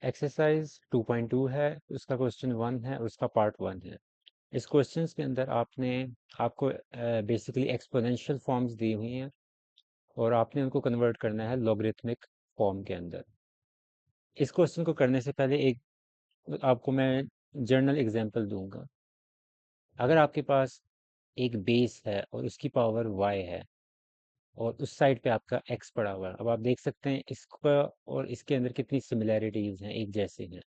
Exercise 2.2 है, उसका question 1 है, उसका पार्ट 1 है। इस क्वेश्चन के अंदर आपको बेसिकली एक्सपोनेंशियल फॉर्म्स दी हुई हैं और आपने उनको कन्वर्ट करना है लॉगरिथमिक फॉर्म के अंदर। इस क्वेश्चन को करने से पहले एक आपको मैं जर्नल एग्जांपल दूंगा। अगर आपके पास एक बेस है और उसकी पावर y है और उस साइड पे आपका x पड़ा हुआ है, अब आप देख सकते हैं इसका और इसके अंदर कितनी सिमिलैरिटीज हैं, एक जैसे हैं।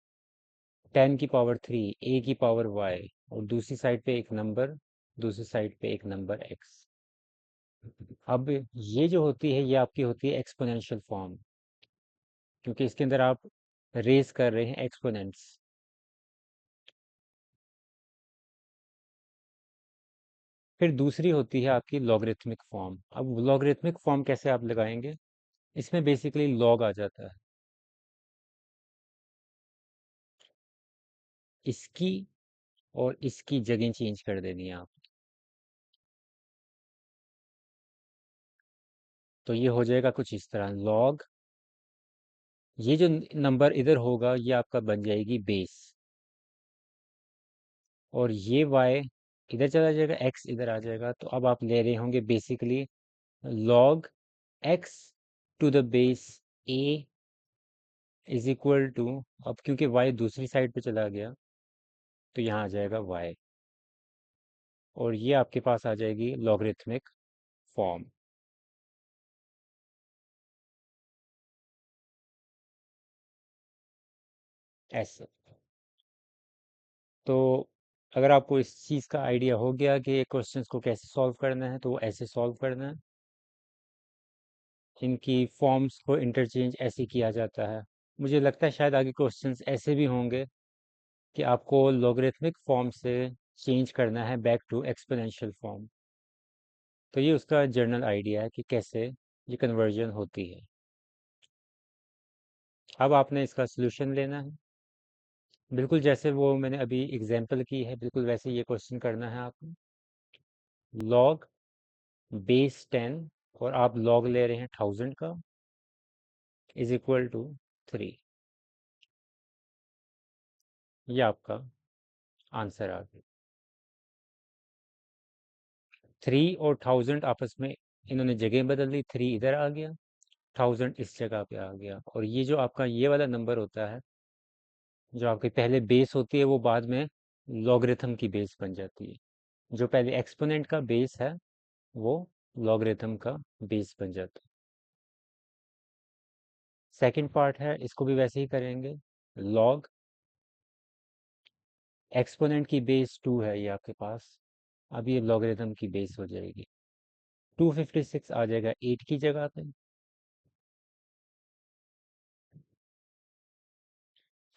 10 की पावर 3, a की पावर y, और दूसरी साइड पे एक नंबर, दूसरी साइड पे एक नंबर x। अब ये जो होती है ये आपकी होती है एक्सपोनेंशियल फॉर्म, क्योंकि इसके अंदर आप रेज कर रहे हैं एक्सपोनेंट्स। फिर दूसरी होती है आपकी लॉगरिथमिक फॉर्म। अब लॉगरिथमिक फॉर्म कैसे आप लगाएंगे? इसमें बेसिकली लॉग आ जाता है। इसकी और इसकी जगह चेंज कर देनी है आप। तो ये हो जाएगा कुछ इस तरह, लॉग, ये जो नंबर इधर होगा ये आपका बन जाएगी बेस, और ये y इधर चला जाएगा, x इधर आ जाएगा। तो अब आप ले रहे होंगे basically log x to the base a is equal to, अब क्योंकि y दूसरी साइड पे चला गया तो यहाँ आ जाएगा y, और ये आपके पास आ जाएगी लॉगरिथमिक फॉर्म। ऐसे। तो अगर आपको इस चीज़ का आइडिया हो गया कि ये क्वेश्चंस को कैसे सॉल्व करना है, तो वो ऐसे सॉल्व करना है। इनकी फॉर्म्स को इंटरचेंज ऐसे किया जाता है। मुझे लगता है शायद आगे क्वेश्चंस ऐसे भी होंगे कि आपको लॉगरिथमिक फॉर्म से चेंज करना है बैक टू एक्सपोनेंशियल फॉर्म। तो ये उसका जनरल आइडिया है कि कैसे ये कन्वर्जन होती है। अब आपने इसका सोल्यूशन लेना है, बिल्कुल जैसे वो मैंने अभी एग्जांपल की है, बिल्कुल वैसे ये क्वेश्चन करना है आपको। लॉग बेस 10, और आप लॉग ले रहे हैं 1000 का, इज इक्वल टू 3। ये आपका आंसर आ गया। 3 और 1000 आपस में इन्होंने जगह बदल दी, 3 इधर आ गया, 1000 इस जगह पे आ गया। और ये जो आपका ये वाला नंबर होता है, जो आपकी पहले बेस होती है, वो बाद में लॉगरिथम की बेस बन जाती है। जो पहले एक्सपोनेंट का बेस है वो लॉगरिथम का बेस बन जाता है। सेकंड पार्ट है, इसको भी वैसे ही करेंगे। लॉग एक्सपोनेंट की बेस 2 है ये आपके पास, अब ये लॉगरिथम की बेस हो जाएगी। 256 आ जाएगा 8 की जगह पे,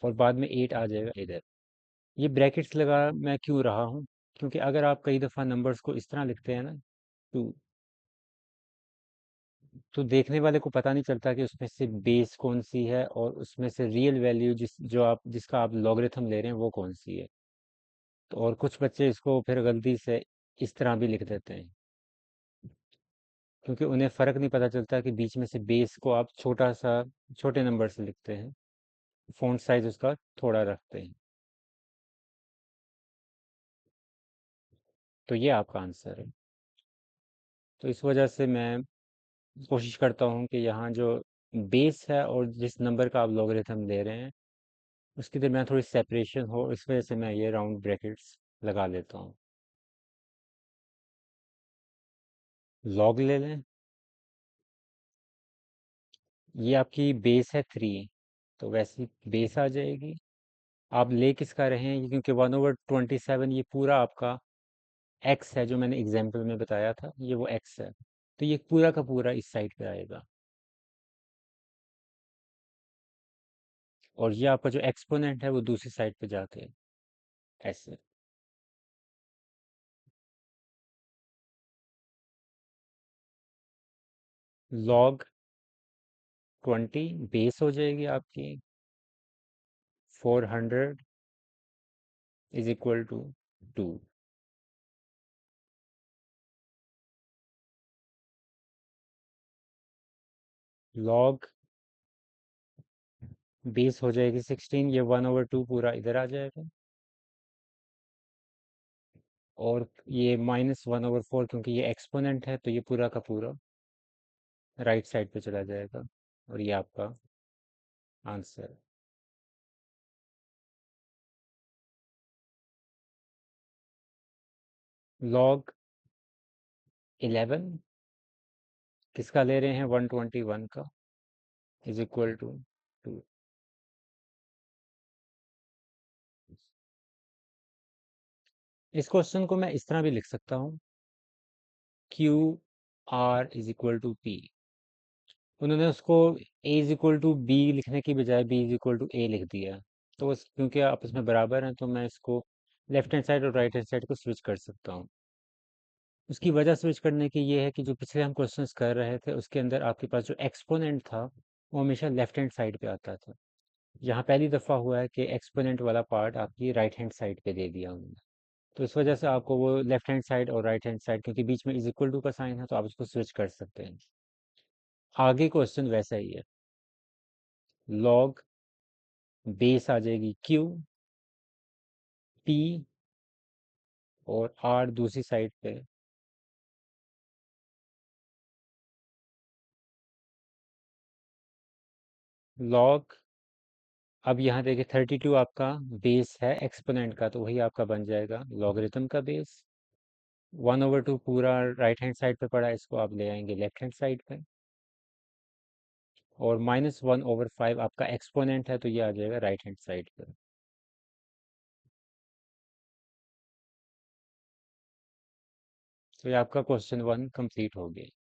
और बाद में 8 आ जाएगा इधर। ये ब्रैकेट्स लगा मैं क्यों रहा हूँ? क्योंकि अगर आप कई दफ़ा नंबर्स को इस तरह लिखते हैं ना, टू, तो देखने वाले को पता नहीं चलता कि उसमें से बेस कौन सी है और उसमें से रियल वैल्यू जिसका आप लॉगरिथम ले रहे हैं वो कौन सी है। तो और कुछ बच्चे इसको फिर गलती से इस तरह भी लिख देते हैं, क्योंकि उन्हें फ़र्क नहीं पता चलता कि बीच में से बेस को आप छोटा सा, छोटे नंबर से लिखते हैं, फ़ॉन्ट साइज उसका थोड़ा रखते हैं। तो ये आपका आंसर है। तो इस वजह से मैं कोशिश करता हूँ कि यहाँ जो बेस है और जिस नंबर का आप लॉगरिथम ले रहे हैं उसके दरमियान थोड़ी सेपरेशन हो, इस वजह से मैं ये राउंड ब्रैकेट्स लगा लेता हूँ। लॉग ले लें, ये आपकी बेस है 3, तो वैसी बेस आ जाएगी। आप ले किसका रहे हैं, क्योंकि 1/27 ये पूरा आपका एक्स है, जो मैंने एग्जाम्पल में बताया था ये वो एक्स है, तो ये पूरा का पूरा इस साइड पे आएगा। और ये आपका जो एक्सपोनेंट है वो दूसरी साइड पे जाके ऐसे। लॉग 20 बेस हो जाएगी आपकी 400 is equal to 2। Log base हो जाएगी 16, ये 1/2 पूरा इधर आ जाएगा, और ये -1/4 क्योंकि ये एक्सपोनेंट है तो ये पूरा का पूरा राइट साइड पे चला जाएगा, और ये आपका आंसर है। log 11 किसका ले रहे हैं, 121 का, इज इक्वल टू 2। इस क्वेश्चन को मैं इस तरह भी लिख सकता हूँ, QR = P। उन्होंने उसको A = B लिखने की बजाय B = A लिख दिया, तो क्योंकि आपस में बराबर हैं तो मैं इसको लेफ्ट हैंड साइड और राइट हैंड साइड को स्विच कर सकता हूँ। उसकी वजह स्विच करने की ये है कि जो पिछले हम क्वेश्चंस कर रहे थे उसके अंदर आपके पास जो एक्सपोनेंट था वो हमेशा लेफ्ट हैंड साइड पे आता था। यहाँ पहली दफ़ा हुआ है कि एक्सपोनेंट वाला पार्ट आपकी राइट हैंड साइड पे दे दिया उन्होंने, तो इस वजह से आपको वो लेफ्ट हैंड साइड और राइट हैंड साइड, क्योंकि बीच में = का साइन है तो आप उसको स्विच कर सकते हैं। आगे क्वेश्चन वैसा ही है, लॉग बेस आ जाएगी P और R दूसरी साइड पे, लॉग, अब यहाँ देखिए 32 आपका बेस है एक्सपोनेंट का, तो वही आपका बन जाएगा लॉगरिथम का बेस। 1/2 पूरा राइट हैंड साइड पे पड़ा है, इसको आप ले आएंगे लेफ्ट हैंड साइड पे, और -1/5 आपका एक्सपोनेंट है तो ये आ जाएगा राइट हैंड साइड पे। तो ये आपका क्वेश्चन 1 कंप्लीट हो गया।